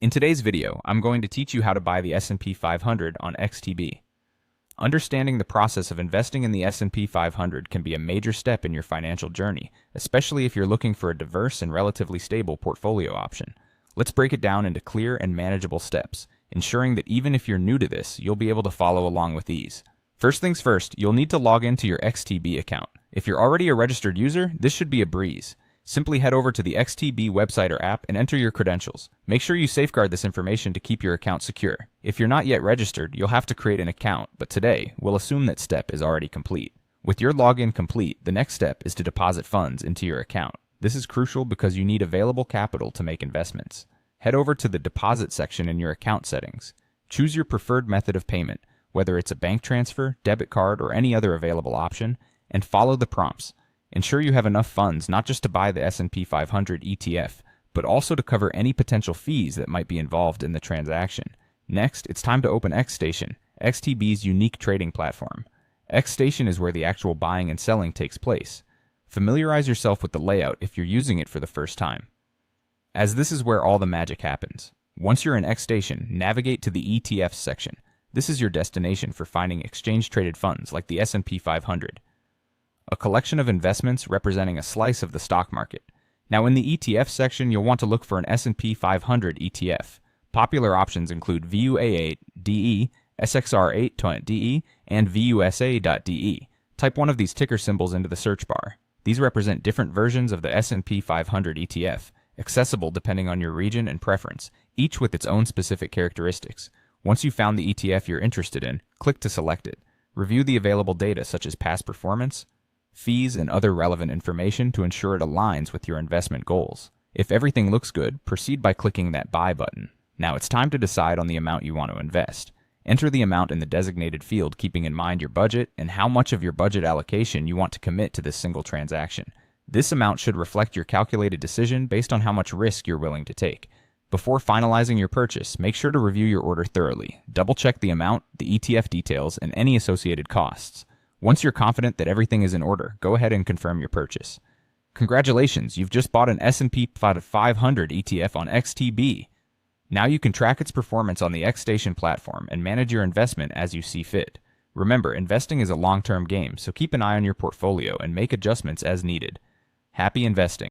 In today's video, I'm going to teach you how to buy the S&P 500 on XTB. Understanding the process of investing in the S&P 500 can be a major step in your financial journey, especially if you're looking for a diverse and relatively stable portfolio option. Let's break it down into clear and manageable steps, ensuring that even if you're new to this, you'll be able to follow along with ease. First things first, you'll need to log into your XTB account. If you're already a registered user, this should be a breeze. Simply head over to the XTB website or app and enter your credentials. Make sure you safeguard this information to keep your account secure. If you're not yet registered, you'll have to create an account, but today, we'll assume that step is already complete. With your login complete, the next step is to deposit funds into your account. This is crucial because you need available capital to make investments. Head over to the deposit section in your account settings. Choose your preferred method of payment, whether it's a bank transfer, debit card, or any other available option, and follow the prompts. Ensure you have enough funds not just to buy the S&P 500 ETF, but also to cover any potential fees that might be involved in the transaction. Next, it's time to open XStation, XTB's unique trading platform. XStation is where the actual buying and selling takes place. Familiarize yourself with the layout if you're using it for the first time, as this is where all the magic happens. Once you're in XStation, navigate to the ETFs section. This is your destination for finding exchange-traded funds like the S&P 500. A collection of investments representing a slice of the stock market. Now in the ETF section, you'll want to look for an S&P 500 ETF. Popular options include VUA8DE, SXR8.DE, and VUSA.DE. Type one of these ticker symbols into the search bar. These represent different versions of the S&P 500 ETF, accessible depending on your region and preference, each with its own specific characteristics. Once you've found the ETF you're interested in, click to select it. Review the available data such as past performance, fees, and other relevant information to ensure it aligns with your investment goals. If everything looks good, proceed by clicking that Buy button. Now it's time to decide on the amount you want to invest. Enter the amount in the designated field, keeping in mind your budget and how much of your budget allocation you want to commit to this single transaction. This amount should reflect your calculated decision based on how much risk you're willing to take. Before finalizing your purchase, make sure to review your order thoroughly. Double-check the amount, the ETF details, and any associated costs. Once you're confident that everything is in order, go ahead and confirm your purchase. Congratulations, you've just bought an S&P 500 ETF on XTB. Now you can track its performance on the XStation platform and manage your investment as you see fit. Remember, investing is a long-term game, so keep an eye on your portfolio and make adjustments as needed. Happy investing.